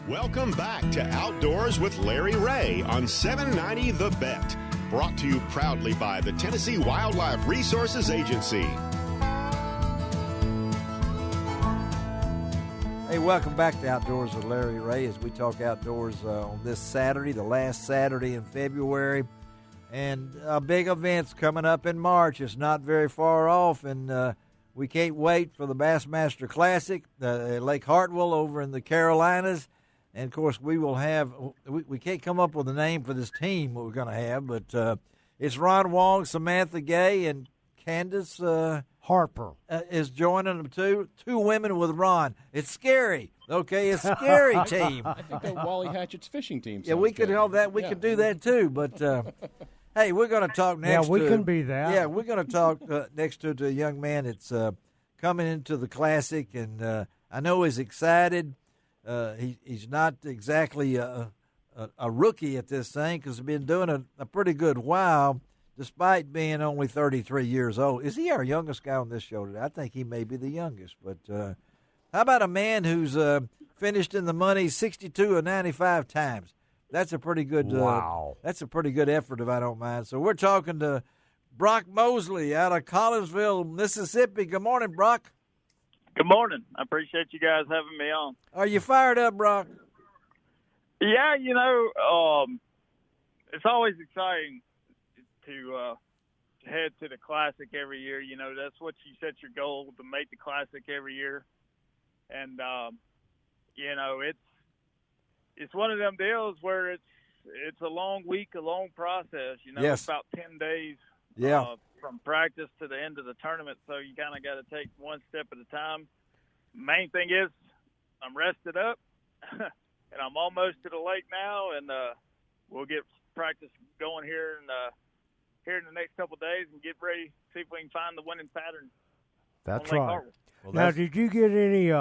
Welcome back to Outdoors with Larry Ray on 790 The Bet. Brought to you proudly by the Tennessee Wildlife Resources Agency. Hey, welcome back to Outdoors with Larry Ray as we talk outdoors on this Saturday, the last Saturday in February. And a big event's coming up in March. It's not very far off, and we can't wait for the Bassmaster Classic at Lake Hartwell over in the Carolinas. And, of course, we will have we can't come up with a name for this team we're going to have, but it's Ron Wong, Samantha Gay, and Candace Harper is joining them, too. Two women with Ron. It's scary, okay? It's a scary team. I think they're Wally Hatchett's fishing team. Yeah, we could hold that. We could do that, too. But, hey, we're going to talk next. Yeah, we can be that. Yeah, we're going to talk next to a young man that's coming into the Classic, and I know he's excited. He's not exactly a rookie at this thing because he's been doing a pretty good while, despite being only 33 years old. Is he our youngest guy on this show today? I think he may be the youngest. But how about a man who's finished in the money 62 of 95 times? That's a pretty good. Wow. That's a pretty good effort, if I don't mind. So we're talking to Brock Mosley out of Collinsville, Mississippi. Good morning, Brock. Good morning. I appreciate you guys having me on. Are you fired up, Brock? Yeah, it's always exciting to head to the Classic every year. You know, that's what you set your goal, to make the Classic every year. And, it's one of them deals where it's a long week, a long process. Yes. It's about 10 days. Yeah. From practice to the end of the tournament, so you kind of got to take one step at a time. Main thing is I'm rested up, and I'm almost to the lake now, and we'll get practice going here in the next couple of days and get ready, see if we can find the winning pattern. That's right. Well, now, did you get any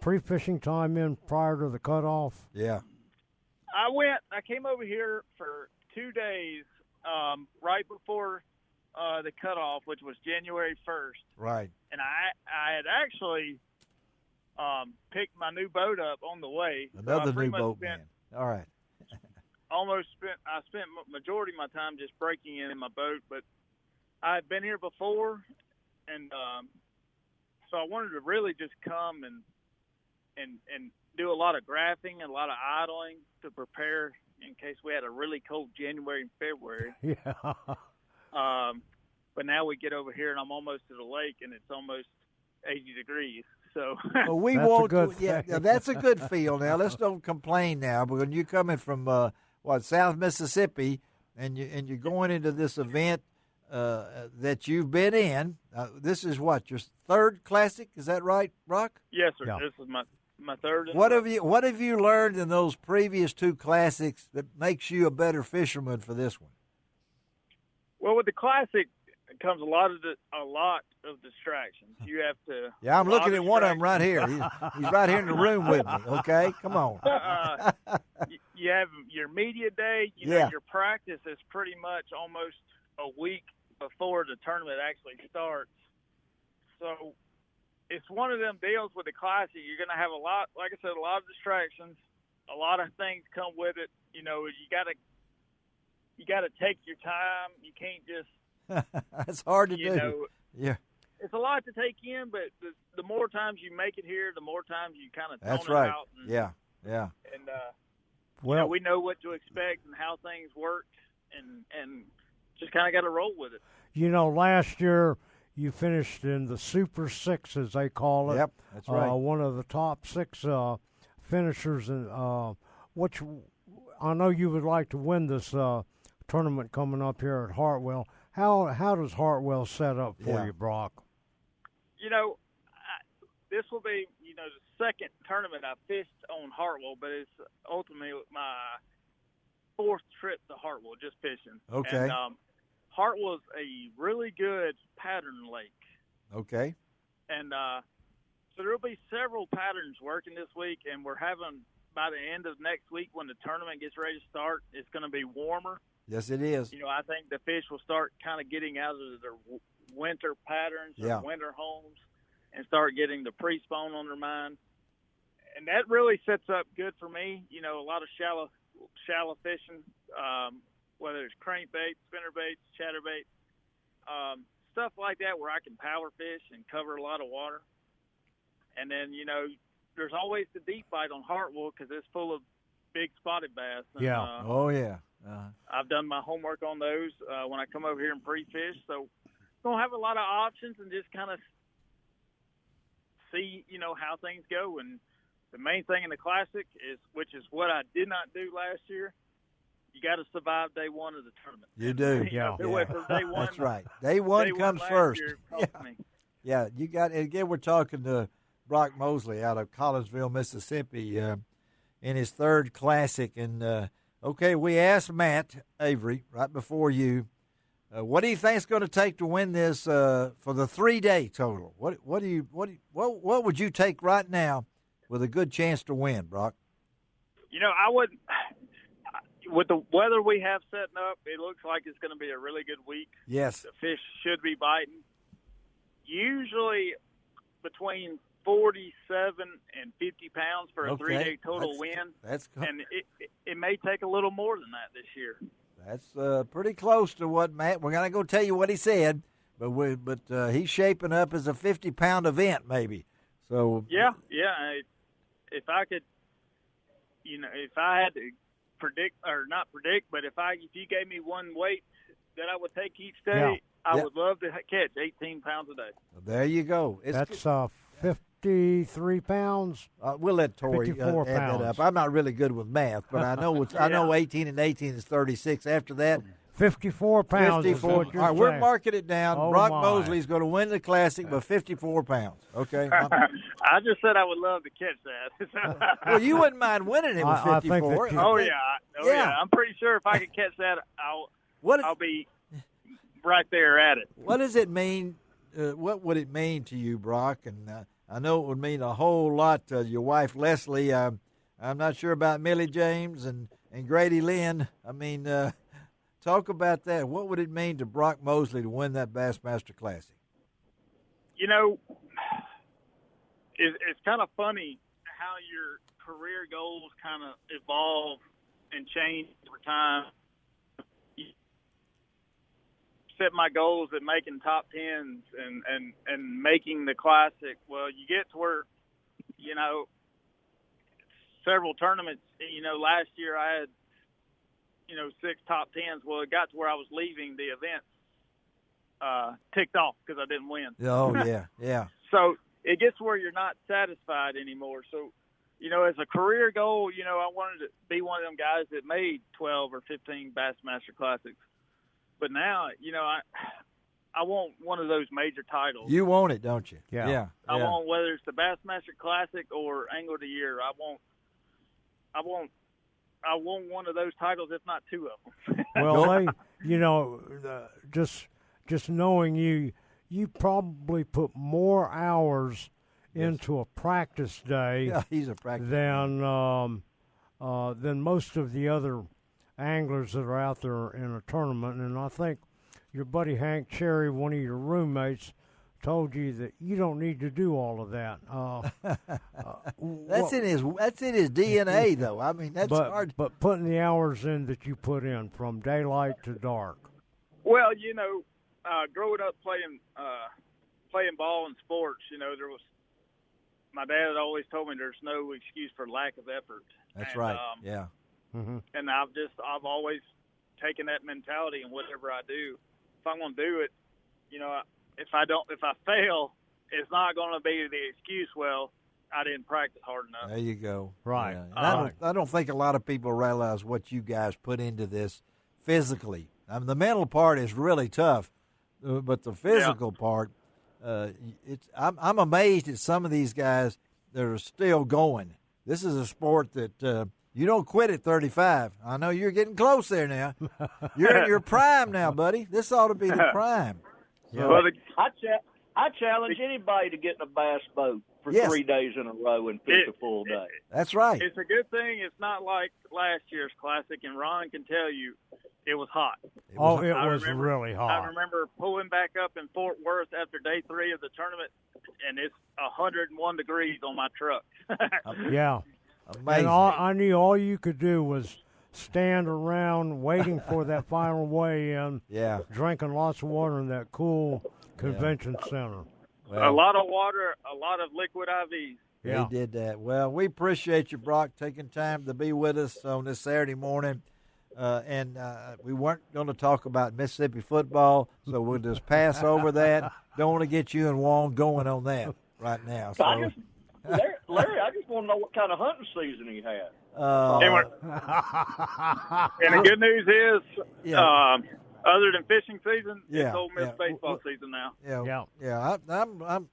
pre-fishing time in prior to the cutoff? Yeah. I came over here for 2 days right before the cutoff, which was January 1st. Right. And I had actually picked my new boat up on the way. Another new boat, man. All right. I spent majority of my time just breaking in my boat, but I had been here before, and so I wanted to really just come and do a lot of graphing and a lot of idling to prepare in case we had a really cold January and February. Yeah. But now we get over here, and I'm almost to the lake, and it's almost 80 degrees. So well, we that's won't. A good yeah, that's a good feel. Now let's don't complain now. But when you're coming from South Mississippi, and you're going into this event that you've been in, this is what, your third Classic? Is that right, Brock? Yes, sir. Yeah. This is my third. What have you learned in those previous two Classics that makes you a better fisherman for this one? Well, with the Classic comes a lot of distractions. You have to. Yeah, I'm looking at one of them right here. He's right here in the room with me. Okay, come on. You have your media day. Yeah. Your practice is pretty much almost a week before the tournament actually starts. So it's one of them deals with the Classic. You're going to have a lot, like I said, a lot of distractions. A lot of things come with it. You got to take your time. You can't just. That's hard to do. Yeah. It's a lot to take in, but the more times you make it here, the more times you kind of That's tone right. it out. And, yeah. And we know what to expect and how things work, and just kind of got to roll with it. Last year you finished in the Super Six, as they call it. Yep, that's right. One of the top six finishers, and which I know you would like to win this tournament coming up here at Hartwell. How does Hartwell set up for you, Brock? This will be, the second tournament I fished on Hartwell, but it's ultimately my fourth trip to Hartwell, just fishing. Okay. And Hartwell's a really good pattern lake. Okay. And so there will be several patterns working this week, and we're having, by the end of next week when the tournament gets ready to start, it's going to be warmer. Yes, it is. I think the fish will start kind of getting out of their winter patterns, their winter homes, and start getting the pre-spawn on their mind. and that really sets up good for me. You know, a lot of shallow fishing, whether it's crankbait, spinnerbaits, chatterbait, stuff like that, where I can power fish and cover a lot of water. And then, you know, there's always the deep bite on Hartwell because it's full of big spotted bass. And, Yeah. Oh, yeah. I've done my homework on those when I come over here and pre-fish. So going to have a lot of options and just kind of see, you know, how things go. And the main thing in the Classic is, which is what I did not do last year, you got to survive day one of the tournament. You do. Yeah. Day one, That's right. Day one comes first. Me. Yeah, you got. Again, we're talking to Brock Mosley out of Collinsville, Mississippi, in his third Classic. And okay, we asked Matt Avery right before you, what do you think it's going to take to win this for the 3-day total? What would you take right now with a good chance to win, Brock? You know, I would. With the weather we have setting up, it looks like it's going to be a really good week. Yes. The fish should be biting. Usually between 47 and 50 pounds for a 3-day total win. And it may take a little more than that this year. That's pretty close to what Matt. We're gonna go tell you what he said, but he's shaping up as a 50-pound event, maybe. So yeah. If I could, you know, if I had to predict or not predict, but if you gave me one weight that I would take each day, I would love to catch 18 pounds a day. Well, there you go. That's 53 pounds. We'll let Tori add that up. I'm not really good with math, but I know I know 18 and 18 is 36. After that, 54 pounds. 54. All right, we're marking it down. Oh, Brock my. Mosley's going to win the Classic by 54 pounds. Okay. I just said I would love to catch that. Well, you wouldn't mind winning it with 54. I think that Oh yeah. I'm pretty sure if I could catch that, I'll be right there at it. What does it mean? What would it mean to you, Brock? And I know it would mean a whole lot to your wife, Leslie. I'm not sure about Millie James and Grady Lynn. I mean, talk about that. What would it mean to Brock Mosley to win that Bassmaster Classic? You know, it's kind of funny how your career goals kind of evolve and change over time. Set my goals at making top tens and making the Classic. Well, you get to where, you know, several tournaments, you know, last year I had, you know, 6 top tens. Well, it got to where I was leaving the event ticked off because I didn't win. Oh, yeah. So it gets where you're not satisfied anymore. So, you know, as a career goal, you know, I wanted to be one of them guys that made 12 or 15 Bassmaster Classics. But now, you know, I want one of those major titles. You want it, don't you? Yeah. I want, whether it's the Bassmaster Classic or Angler of the Year, I want one of those titles, if not 2 of them. Well, you know, just knowing you probably put more hours into a practice day. Yeah, he's a practice than most of the other anglers that are out there in a tournament. And I think your buddy Hank Cherry, one of your roommates, told you that you don't need to do all of that. That's in his DNA, though. I mean, that's hard. But putting the hours in that you put in from daylight to dark. Well, you know, growing up playing ball and sports, you know, my dad had always told me there's no excuse for lack of effort. That's right. Yeah. Mm-hmm. And I've always taken that mentality in whatever I do. If I'm going to do it, you know, if I fail, it's not going to be the excuse, well, I didn't practice hard enough. There you go. Right. Yeah. I don't think a lot of people realize what you guys put into this physically. I mean, the mental part is really tough, but the physical part, I'm amazed at some of these guys that are still going. This is a sport that you don't quit at 35. I know you're getting close there now. You're in your prime now, buddy. This ought to be the prime. Yeah. Well, I challenge anybody to get in a bass boat for 3 days in a row and fish a full day. That's right. It's a good thing it's not like last year's Classic, and Ron can tell you it was hot. It was really hot. I remember pulling back up in Fort Worth after day 3 of the tournament, and it's 101 degrees on my truck. Yeah. Amazing. And I knew all you could do was stand around waiting for that final weigh-in, drinking lots of water in that cool convention center. Well, a lot of water, a lot of liquid IVs. Yeah. He did that. Well, we appreciate you, Brock, taking time to be with us on this Saturday morning. And we weren't going to talk about Mississippi football, so we'll just pass over that. Don't want to get you and Juan going on that right now. So. Larry, I just want to know what kind of hunting season he had. And the good news is, other than fishing season, it's Ole Miss baseball season now.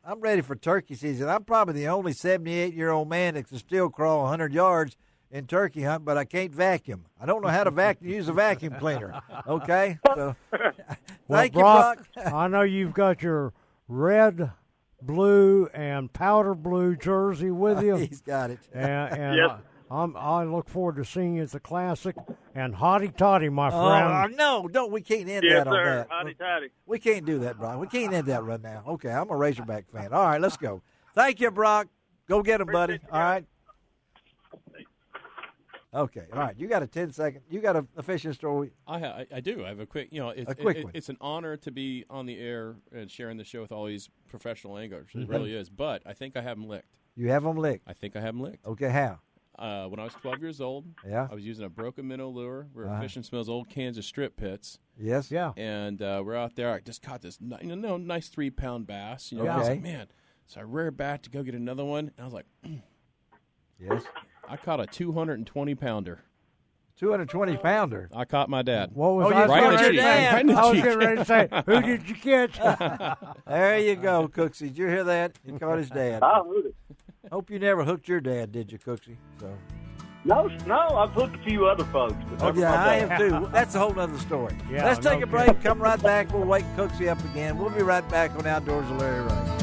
I'm ready for turkey season. I'm probably the only 78-year-old man that can still crawl 100 yards in turkey hunt, but I can't vacuum. I don't know how to use a vacuum cleaner. Okay, so thank you, Brock. I know you've got your red, blue, and powder blue jersey with you. He's got it. And yes. I look forward to seeing you at the Classic. And hotty toddy, my friend. No, don't. We can't end that on that. Hotty toddy. We can't do that, Brock. We can't end that right now. Okay, I'm a Razorback fan. All right, let's go. Thank you, Brock. Go get him, buddy. All right. Okay, all right. You got a 10-second. You got a fishing story. I do. I have a quick. A quick one. It's an honor to be on the air and sharing the show with all these professional anglers. It really is. But I think I have them licked. You have them licked. I think I have them licked. Okay, how? When I was 12 years old, I was using a broken minnow lure. We were fishing some of those old Kansas strip pits. Yes. Yeah. And we're out there. I just caught this nice 3-pound bass. I was like, man. So I reared back to go get another one. And I was like, yes. I caught a 220-pounder. 220-pounder. I caught my dad. What was I right in the cheek. I was getting ready to say, who did you catch? There you go, Cooksey. Did you hear that? He caught his dad. I heard it. Hope you never hooked your dad, did you, Cooksey? So. No, I've hooked a few other folks. But I have too. That's a whole other story. Yeah, Let's take a break. Come right back. We'll wake Cooksey up again. We'll be right back on Outdoors with Larry Ray.